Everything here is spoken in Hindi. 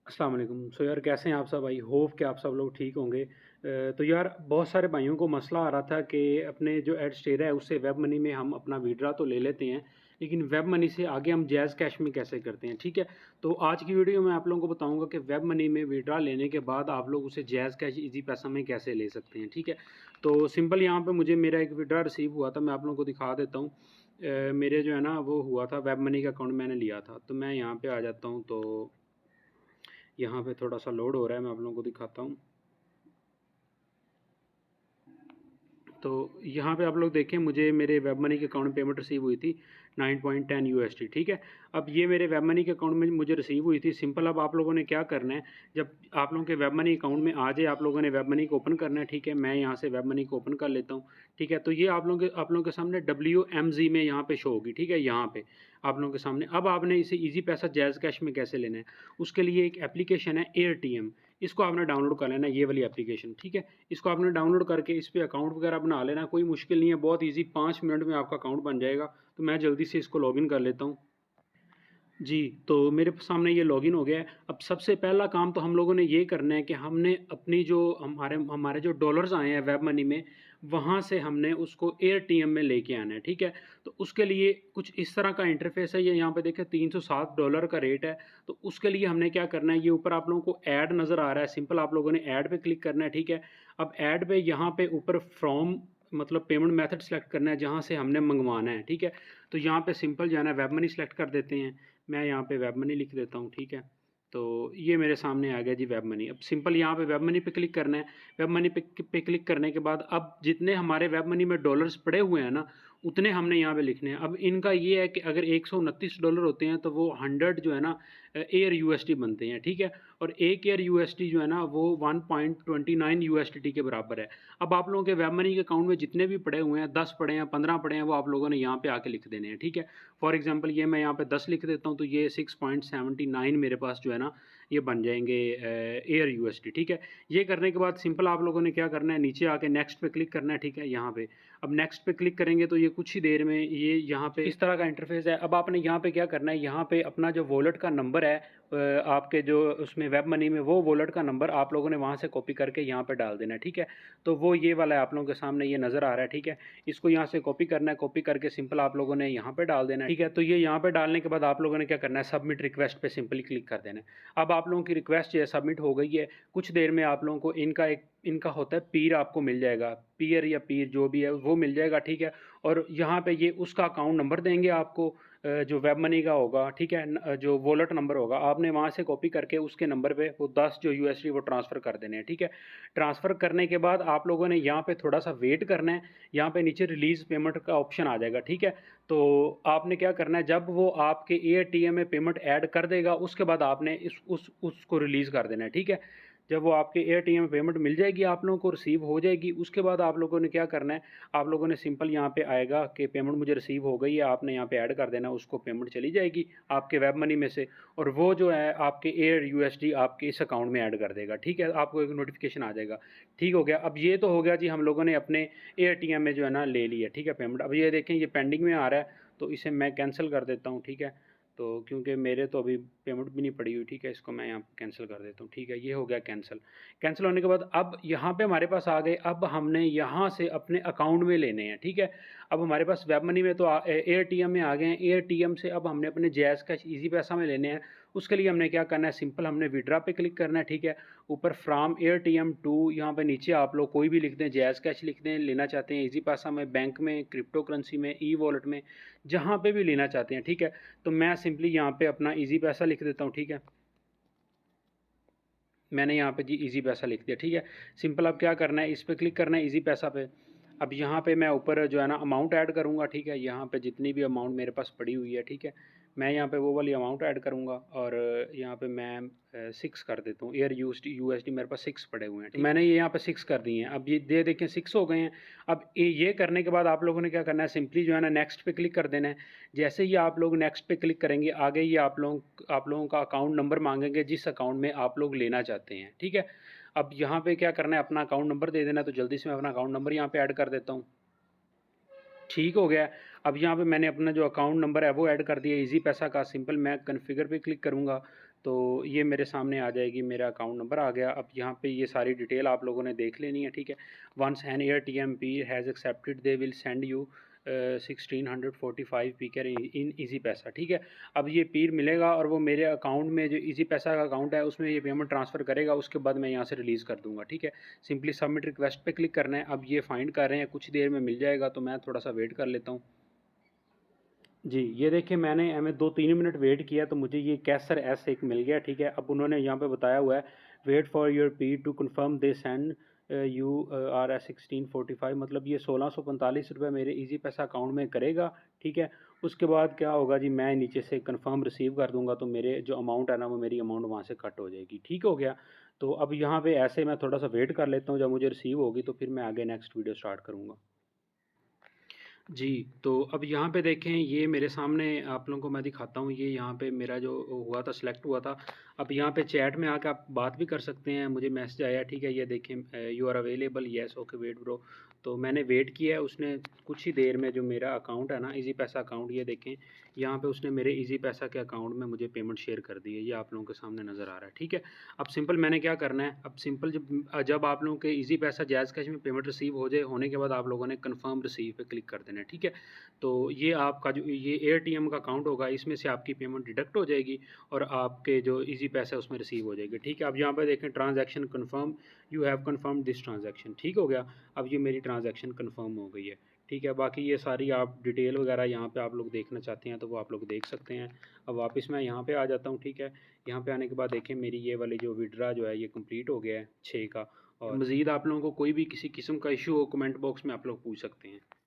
अस्सलाम वालेकुम। यार कैसे हैं आप सब? आई होप कि आप सब लोग ठीक होंगे। तो यार बहुत सारे भाइयों को मसला आ रहा था कि अपने जो एडस्टेरा है उससे वेब मनी में हम अपना विड्रा तो ले लेते हैं, लेकिन वेब मनी से आगे हम जैज़ कैश में कैसे करते हैं, ठीक है? तो आज की वीडियो में आप लोगों को बताऊँगा कि वेब मनी में विड्रा लेने के बाद आप लोग उसे जैज़ कैश ईज़ी पैसा में कैसे ले सकते हैं, ठीक है? तो सिंपल यहाँ पे मुझे मेरा एक विड्रा रिसीव हुआ था, मैं आप लोगों को दिखा देता हूँ। मेरे जो है ना वो हुआ था वेब मनी का अकाउंट मैंने लिया था, तो मैं यहाँ पे आ जाता हूँ। तो यहाँ पे थोड़ा-सा लोड हो रहा है, मैं आप लोगों को दिखाता हूँ। तो यहाँ पे आप लोग देखें, मुझे मेरे वेब मनी के अकाउंट में पेमेंट रिसीव हुई थी 9.10 यूएसडी, ठीक है? अब ये मेरे वेब मनी के अकाउंट में मुझे रिसीव हुई थी। सिंपल अब आप लोगों ने क्या करना है, जब आप लोगों के वेब मनी अकाउंट में आ जाए, आप लोगों ने वेब मनी को ओपन करना है, ठीक है? मैं यहाँ से वेब मनी को ओपन कर लेता हूँ, ठीक है? तो ये आप लोगों के सामने WMZ में यहाँ पे शो होगी, ठीक है? यहाँ पे आप लोगों के सामने। अब आपने इसे ईज़ी पैसा जैज़ कैश में कैसे लेना है, उसके लिए एक एप्लीकेशन है एयरटीएम, इसको आपने डाउनलोड कर लेना है, ये वाली एप्लीकेशन, ठीक है? इसको आपने डाउनलोड करके इस पे अकाउंट वगैरह बना लेना, कोई मुश्किल नहीं है, बहुत ईज़ी, 5 मिनट में आपका अकाउंट बन जाएगा। तो मैं जल्दी से इसको लॉगिन कर लेता हूँ। जी, तो मेरे सामने ये लॉगिन हो गया है। अब सबसे पहला काम तो हम लोगों ने ये करना है कि हमने अपनी जो हमारे हमारे जो डॉलर्स आए हैं वेब मनी में, वहाँ से हमने उसको एयरटीएम में लेके आना है, ठीक है? तो उसके लिए कुछ इस तरह का इंटरफ़ेस है, ये यहाँ पे देखें $307 का रेट है। तो उसके लिए हमने क्या करना है, ये ऊपर आप लोगों को ऐड नज़र आ रहा है, सिंपल आप लोगों ने ऐड पे क्लिक करना है, ठीक है? अब ऐड पे यहाँ पे ऊपर फ्रॉम मतलब पेमेंट मेथड सेलेक्ट करना है जहाँ से हमने मंगवाना है, ठीक है? तो यहाँ पे सिंपल जो है ना वेब मनी सेलेक्ट कर देते हैं। मैं यहाँ पे वेब मनी लिख देता हूँ, ठीक है? तो ये मेरे सामने आ गया जी वेब मनी। अब सिंपल यहाँ पे वेब मनी पे क्लिक करना है। वेब मनी पे क्लिक करने के बाद अब जितने हमारे वेब मनी में डॉलर्स पड़े हुए हैं ना, उतने हमने यहाँ पे लिखने हैं। अब इनका ये है कि अगर $129 होते हैं तो वो 100 जो है ना एयर यूएसडी बनते हैं, ठीक है? और 1 एयर यूएसडी जो है ना वो 1.29 यूएसडीटी के बराबर है। अब आप लोगों के वेब मनी के अकाउंट में जितने भी पड़े हुए हैं, 10 पड़े हैं, 15 पड़े हैं, वो आप लोगों ने यहाँ पे आके लिख देने हैं, ठीक है? फॉर एग्ज़ाम्पल ये मैं यहाँ पे 10 लिख देता हूँ, तो ये 6.79 मेरे पास जो है ना, ये बन जाएँगे एयर यूएसडी, ठीक है? ये करने के बाद सिंपल आप लोगों ने क्या करना है, नीचे आके नेक्स्ट पे क्लिक करना है, ठीक है? यहाँ पे। अब नेक्स्ट पे क्लिक करेंगे तो ये कुछ ही देर में ये यहाँ पे इस तरह का इंटरफ़ेस है। अब आपने यहाँ पे क्या करना है, यहाँ पे अपना जो वॉलेट का नंबर है आपके जो उसमें वेब मनी में, वो वॉलेट का नंबर आप लोगों ने वहाँ से कॉपी करके यहाँ पे डाल देना है, ठीक है? तो वो ये वाला है, आप लोगों के सामने ये नज़र आ रहा है, ठीक है? इसको यहाँ से कॉपी करना है, कॉपी करके सिंपल आप लोगों ने यहाँ पे डाल देना है, ठीक है? तो ये यहाँ पे डालने के बाद आप लोगों ने क्या करना है, सबमिट रिक्वेस्ट पे सिंपली क्लिक कर देना है। अब आप लोगों की रिक्वेस्ट जो है सबमिट हो गई है। कुछ देर में आप लोगों को इनका होता है पीर, आपको मिल जाएगा, पीयर या पीर जो भी है वो मिल जाएगा, ठीक है? और यहाँ पे ये उसका अकाउंट नंबर देंगे आपको, जो वेब मनी का होगा, ठीक है? जो वॉलेट नंबर होगा, आपने वहाँ से कॉपी करके उसके नंबर पे वो 10 जो यूएसडी वो ट्रांसफ़र कर देने हैं, ठीक है? ट्रांसफ़र करने के बाद आप लोगों ने यहाँ पे थोड़ा-सा वेट करना है, यहाँ पे नीचे रिलीज़ पेमेंट का ऑप्शन आ जाएगा, ठीक है? तो आपने क्या करना है, जब वो आपके एटीएम में पेमेंट ऐड कर देगा, उसके बाद आपने उसको रिलीज़ कर देना है, ठीक है? जब वो आपके एटीएम में पेमेंट मिल जाएगी, आप लोगों को रिसीव हो जाएगी, उसके बाद आप लोगों ने क्या करना है, आप लोगों ने सिंपल यहाँ पे आएगा कि पेमेंट मुझे रिसीव हो गई है, आपने यहाँ पे ऐड कर देना है, उसको पेमेंट चली जाएगी आपके वेब मनी में से, और वो जो है आपके एयर यूएसडी आपके इस अकाउंट में ऐड कर देगा, ठीक है? आपको एक नोटिफिकेशन आ जाएगा। ठीक हो गया। अब ये तो हो गया जी, हम लोगों ने अपने एटीएम में जो है ना ले ली है, ठीक है, पेमेंट। अब ये देखें, ये पेंडिंग में आ रहा है, तो इसे मैं कैंसिल कर देता हूँ, ठीक है? तो क्योंकि मेरे तो अभी पेमेंट भी नहीं पड़ी हुई, ठीक है, इसको मैं यहाँ कैंसिल कर देता हूँ, ठीक है? ये हो गया कैंसिल। कैंसिल होने के बाद अब यहाँ पे हमारे पास आ गए, अब हमने यहाँ से अपने अकाउंट में लेने हैं, ठीक है? अब हमारे पास वेब मनी में तो एयरटीएम में आ गए हैं, एयरटीएम से अब हमने अपने जैज़ कैश ईज़ी पैसा में लेने हैं। उसके लिए हमने क्या करना है, सिंपल हमने विड्रॉ पे क्लिक करना है, ठीक है? ऊपर फ्रॉम एयरटीएम टू, यहाँ पे नीचे आप लोग कोई भी लिख दें, जैज़ कैश लिख दें, लेना चाहते हैं ईज़ी पैसा में, बैंक में, क्रिप्टो करेंसी में, ई वॉलेट में, जहाँ पे भी लेना चाहते हैं, ठीक है? तो मैं सिंपली यहाँ पे अपना ईज़ी पैसा लिख देता हूँ, ठीक है? मैंने यहाँ पे जी ईज़ी पैसा लिख दिया, ठीक है? सिंपल अब क्या करना है, इस पे क्लिक करना है ईज़ी पैसा पे। अब यहाँ पे मैं ऊपर जो है ना अमाउंट ऐड करूँगा, ठीक है? यहाँ पे जितनी भी अमाउंट मेरे पास पड़ी हुई है, ठीक है? मैं यहाँ पे वो वाली अमाउंट ऐड करूँगा, और यहाँ पे मैं 6 कर देता हूँ। एयर यूएसडी मेरे पास 6 पड़े हुए हैं, ठीक है? मैंने ये यहाँ पे 6 कर दिए हैं। अब ये देखें 6 हो गए हैं। अब ये करने के बाद आप लोगों ने क्या करना है, सिंपली जो है ना नेक्स्ट पे क्लिक कर देना है। जैसे ही आप लोग नेक्स्ट पे क्लिक करेंगे, आगे ही आप लोगों का अकाउंट नंबर माँगेंगे, जिस अकाउंट में आप लोग लेना चाहते हैं, ठीक है? अब यहाँ पे क्या करना है, अपना अकाउंट नंबर दे देना है, तो जल्दी से मैं अपना अकाउंट नंबर यहाँ पे ऐड कर देता हूँ। ठीक हो गया है। अब यहाँ पे मैंने अपना जो अकाउंट नंबर है वो ऐड कर दिया ईज़ी पैसा का। सिंपल मैं कॉन्फ़िगर पे क्लिक करूँगा, तो ये मेरे सामने आ जाएगी, मेरा अकाउंट नंबर आ गया। अब यहाँ पे ये सारी डिटेल आप लोगों ने देख लेनी है, ठीक है। Once an AirTM peer has accepted they will send you 1645 पीकर इन ईजी पैसा, ठीक है। अब ये पीर मिलेगा और वो मेरे अकाउंट में जो ईजी पैसा का अकाउंट है उसमें ये पेमेंट ट्रांसफ़र करेगा, उसके बाद मैं यहाँ से रिलीज़ कर दूँगा, ठीक है। सिंपली सबमिट रिक्वेस्ट पे क्लिक करना है। अब ये फाइंड कर रहे हैं, कुछ देर में मिल जाएगा, तो मैं थोड़ा सा वेट कर लेता हूँ। जी, ये देखिए मैंने हमें 2-3 मिनट वेट किया तो मुझे ये कैसर एस एक मिल गया, ठीक है। अब उन्होंने यहाँ पे बताया हुआ है wait for your P to confirm they send you R S 1645, मतलब ये 1645 रुपये मेरे इजी पैसा अकाउंट में करेगा, ठीक है। उसके बाद क्या होगा जी, मैं नीचे से कन्फर्म रिसीव कर दूंगा तो मेरे जो अमाउंट है ना वो मेरी अमाउंट वहाँ से कट हो जाएगी, ठीक हो गया। तो अब यहाँ पे ऐसे मैं थोड़ा सा वेट कर लेता हूँ, जब मुझे रिसीव होगी तो फिर मैं आगे नेक्स्ट वीडियो स्टार्ट करूँगा। जी, तो अब यहाँ पे देखें, ये मेरे सामने आप लोगों को मैं दिखाता हूँ, ये यहाँ पे मेरा जो हुआ था, सिलेक्ट हुआ था। अब यहाँ पे चैट में आके आप बात भी कर सकते हैं, मुझे मैसेज आया, ठीक है। ये देखें, you are available, yes, okay, wait bro. तो मैंने वेट किया है, उसने कुछ ही देर में जो मेरा अकाउंट है ना, इजी पैसा अकाउंट, ये देखें यहाँ पे उसने मेरे इजी पैसा के अकाउंट में मुझे पेमेंट शेयर कर दी है, ये आप लोगों के सामने नज़र आ रहा है, ठीक है। अब सिंपल मैंने क्या करना है, अब सिंपल जब आप लोगों के इजी पैसा जैज़ कैश में पेमेंट रिसीव हो जाए, होने के बाद आप लोगों ने कन्फर्म रिसीव पे क्लिक कर देना है, ठीक है। तो ये आपका जो ये AirTM का अकाउंट होगा, इसमें से आपकी पेमेंट डिडक्ट हो जाएगी और आपके जो इजी पैसा है उसमें रिसीव हो जाएगी, ठीक है। अब यहाँ पे देखें transaction confirm, you have confirm this transaction, ठीक हो गया। अब ये मेरी ट्रांजैक्शन कन्फर्म हो गई है, ठीक है। बाकी ये सारी आप डिटेल वगैरह यहाँ पे आप लोग देखना चाहते हैं तो वो आप लोग देख सकते हैं। अब वापस मैं यहाँ पे आ जाता हूँ, ठीक है। यहाँ पे आने के बाद देखें मेरी ये वाली जो विड्रा जो है ये कंप्लीट हो गया है 6 का। और मज़ीद आप लोगों को कोई भी किसी किस्म का इशू हो, कमेंट बॉक्स में आप लोग पूछ सकते हैं।